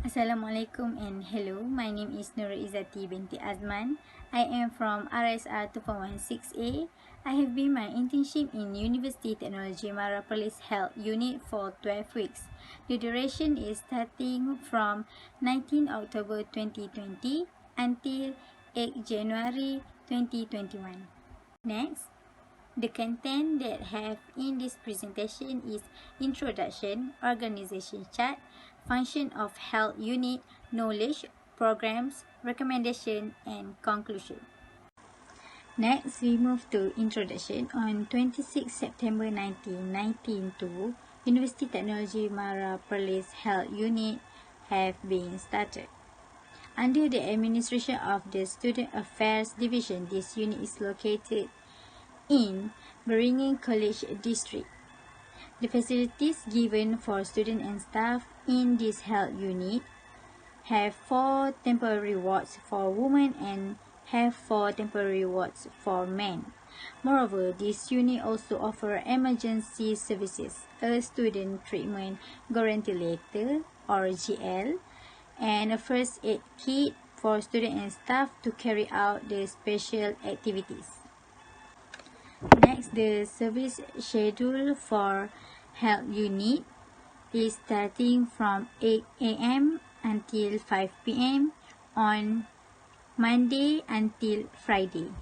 Assalamualaikum and hello. My name is Nurizzati binti Azman. I am from RSR 2.16A. I have been my internship in University Technologi Mara PERLIS Health Unit for 12 weeks. The duration is starting from 19 October 2020 until 8 January 2021. Next, the content that have in this presentation is introduction, organization chart, function of health unit, knowledge, programs, recommendation, and conclusion. Next, we move to introduction. On 26 September 1992, University Technologi Mara PERLIS Health Unit have been started. Under the administration of the Student Affairs Division, this unit is located in Beringin College District. The facilities given for students and staff in this health unit have 4 temporary wards for women and have 4 temporary wards for men. Moreover, this unit also offers emergency services, a student treatment guarantee letter or GL, and a first aid kit for students and staff to carry out the special activities. Next, the service schedule for health unit is starting from 8 a.m. until 5 p.m. on Monday until Friday.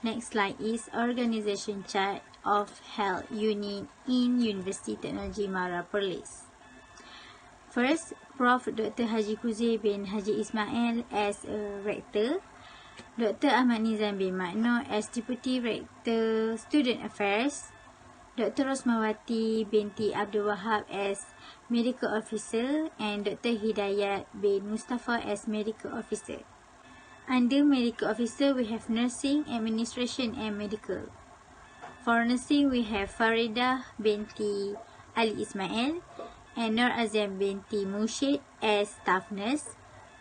Next slide is organization chart of health unit in University Technologi Mara PERLIS. First, Prof. Dr. Haji Kuzir bin Haji Ismail as a rector, Dr. Ahmad Nizam bin Makno as Deputy Rector Student Affairs, Dr. Rosmawati binti Abdul Wahab as Medical Officer, and Dr. Hidayat bin Mustafa as Medical Officer. Under Medical Officer, we have Nursing, Administration and Medical. For Nursing, we have Faridah binti Ali Ismail and Nur Azam binti Mushid as Staff Nurse.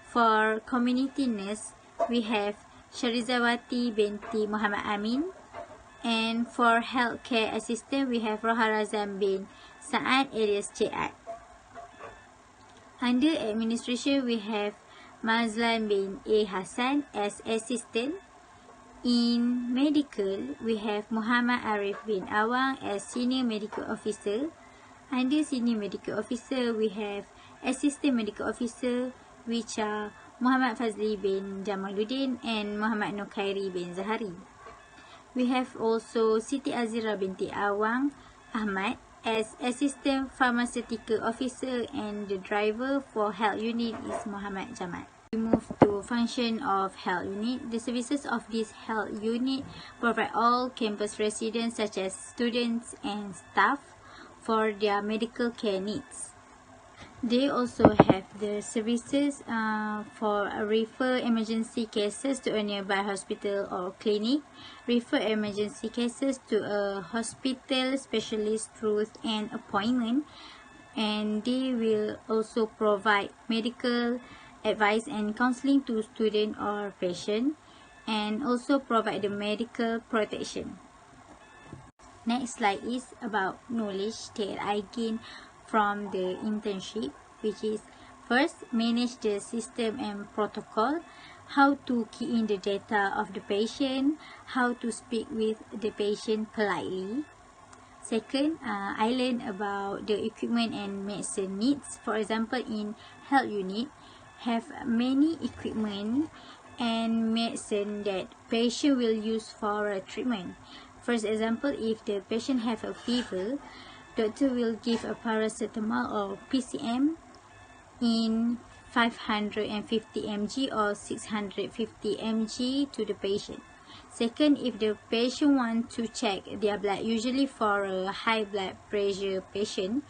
For Community Nurse, we have Sharizawati binti Muhammad Amin, and for Healthcare Assistant we have Roha Razam bin Saad alias Ciat. Under Administration we have Mazlan bin A. Hassan as Assistant. In Medical we have Muhammad Arif bin Awang as Senior Medical Officer. Under Senior Medical Officer we have Assistant Medical Officer, which are Muhammad Fazli bin Jamaluddin and Muhammad Nukhairi bin Zahari. We have also Siti Azira binti Awang Ahmad as Assistant Pharmaceutical Officer, and the driver for health unit is Muhammad Jamal. We move to function of health unit. The services of this health unit provide all campus residents such as students and staff for their medical care needs. They also have the services for refer emergency cases to a nearby hospital or clinic, refer emergency cases to a hospital specialist through an appointment, and they will also provide medical advice and counseling to student or patient, and also provide the medical protection. Next slide is about knowledge that I gained from the internship, which is first, manage the system and protocol, how to key in the data of the patient, how to speak with the patient politely. Second, I learned about the equipment and medicine needs. For example, in health unit, have many equipment and medicine that patient will use for a treatment. For example, if the patient have a fever, doctor will give a paracetamol or PCM in 550 mg or 650 mg to the patient. Second, if the patient wants to check their blood, usually for a high blood pressure patient,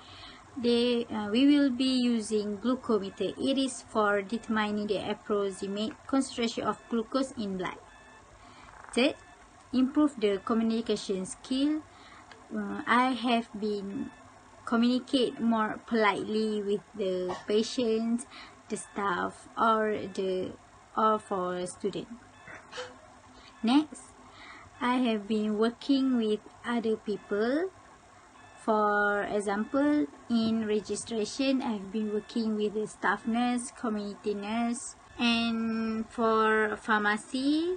we will be using glucometer. It is for determining the approximate concentration of glucose in blood. Third, improve the communication skill. I have been communicate more politely with the patients, the staff, or for student. Next, I have been working with other people For example, in registration, I've been working with the staff nurse, community nurse, and for pharmacy,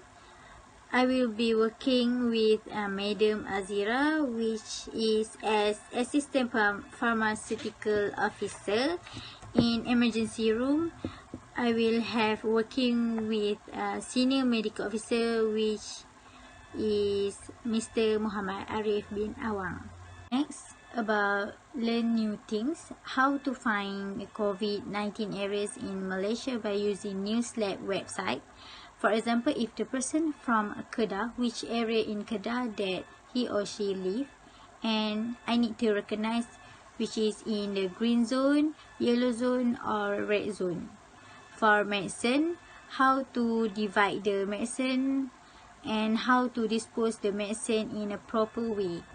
I will be working with Madam Azira, which is as Assistant Pharmaceutical Officer. In emergency room, I will have working with Senior Medical Officer, which is Mr. Muhammad Arif bin Awang. Next, about learn new things. How to find COVID-19 areas in Malaysia by using Newslab website. For example, if the person from Kedah, which area in Kedah that he or she live, and I need to recognize which is in the green zone, yellow zone, or red zone. For medicine, how to divide the medicine and how to dispose the medicine in a proper way.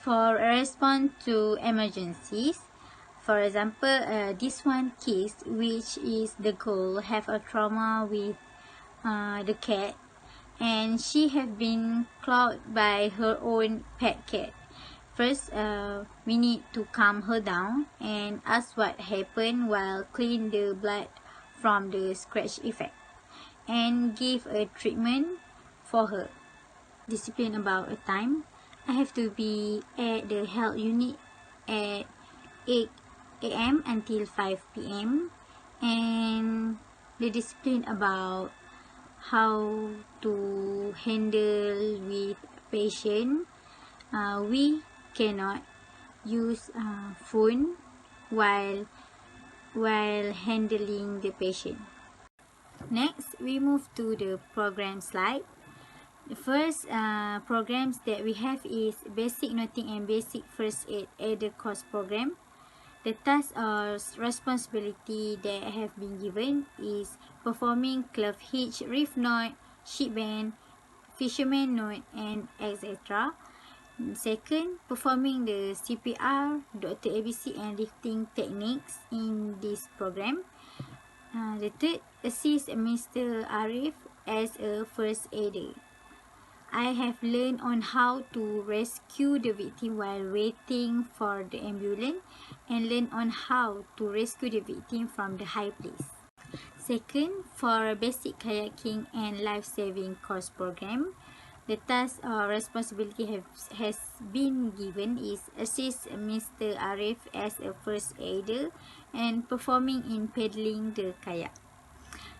For a response to emergencies, for example, this one case, which is the girl have a trauma with the cat, and she have been clawed by her own pet cat. First, we need to calm her down and ask what happened while clean the blood from the scratch effect and give a treatment for her. Discipline about a time. I have to be at the health unit at 8 a.m. until 5 p.m. and the discipline about how to handle with patient. We cannot use phone while handling the patient. Next, we move to the program slide. The first programs that we have is basic noting and basic first aid aided course program. The task or responsibility that have been given is performing clove hitch, reef knot, sheep bend, fisherman knot, and etc. Second, performing the CPR, Dr. ABC, and lifting techniques in this program. The third, assist Mr. Arif as a first aider. I have learned on how to rescue the victim while waiting for the ambulance and learn on how to rescue the victim from the high place. Second, for basic kayaking and life-saving course program, the task or responsibility has been given is assist Mr. Arif as a first aider and performing in paddling the kayak.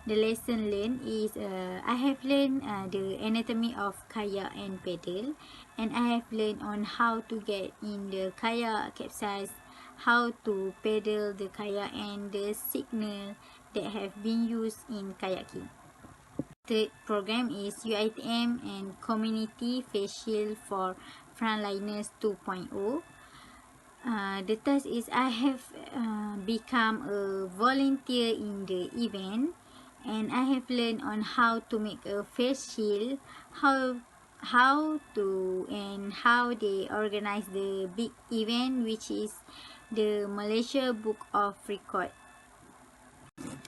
The lesson learned is I have learned the anatomy of kayak and paddle, and I have learned on how to get in the kayak capsize, how to paddle the kayak, and the signal that have been used in kayaking. Third program is UITM and Community Face Shield for Frontliners 2.0. The task is I have become a volunteer in the event, and I have learned on how to make a face shield, how they organize the big event, which is the Malaysia Book of Record.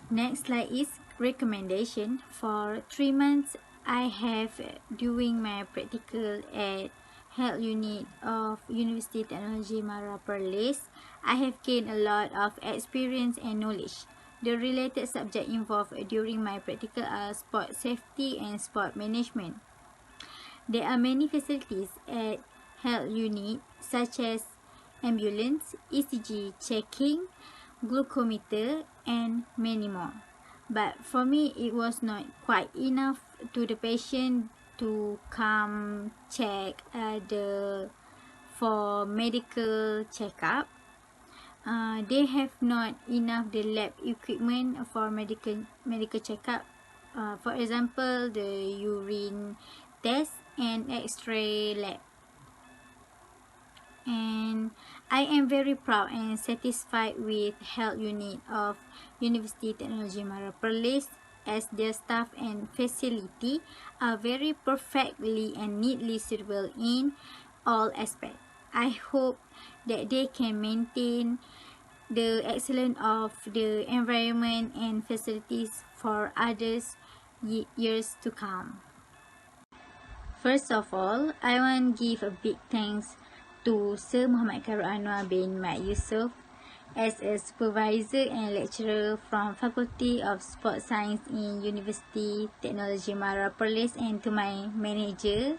Next slide is recommendation. For 3 months, I have doing my practical at Health Unit of University Technologi Mara PERLIS. I have gained a lot of experience and knowledge. The related subject involved during my practical are sport safety and sport management. There are many facilities at health unit such as ambulance, ECG checking, glucometer, and many more. But for me, it was not quite enough to the patient to come check for medical checkup. They have not enough the lab equipment for medical checkup. For example, the urine test and X-ray lab. And I am very proud and satisfied with health unit of University Technologi Mara PERLIS, as their staff and facility are very perfectly and neatly suitable in all aspects. I hope that they can maintain the excellence of the environment and facilities for others years to come. First of all, I want to give a big thanks to Sir Muhammad Karul Anwar bin Mat Yusof as a supervisor and lecturer from Faculty of Sports Science in University Teknologi Mara Perlis, and to my manager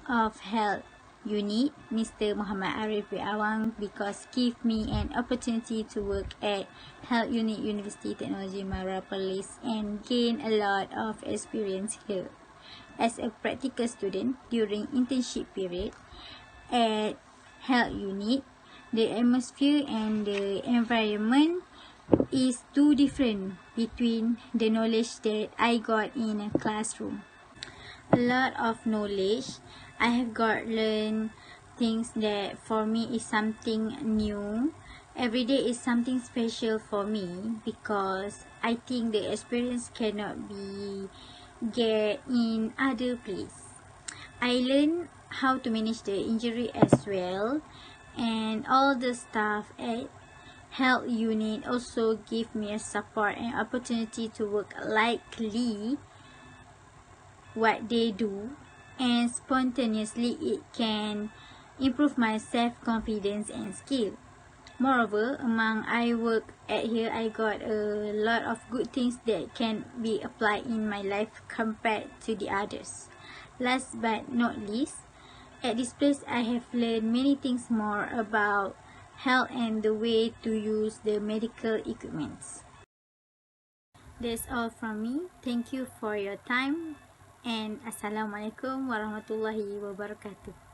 of Health Unit, Mr. Muhammad Arif bin Awang, because give me an opportunity to work at Health Unit University Teknologi Mara Perlis and gain a lot of experience here. As a practical student during internship period at Health Unit, the atmosphere and the environment is too different between the knowledge that I got in a classroom. A lot of knowledge. I have got learned things that for me is something new. Every day is something special for me because I think the experience cannot be get in other place. I learned how to manage the injury as well, and all the staff at Health Unit also give me a support and opportunity to work likely what they do, and spontaneously it can improve my self-confidence and skill. Moreover, among I work at here, I got a lot of good things that can be applied in my life compared to the others. Last but not least, at this place I have learned many things more about health and the way to use the medical equipments. That's all from me. Thank you for your time, and Assalamualaikum warahmatullahi wabarakatuh.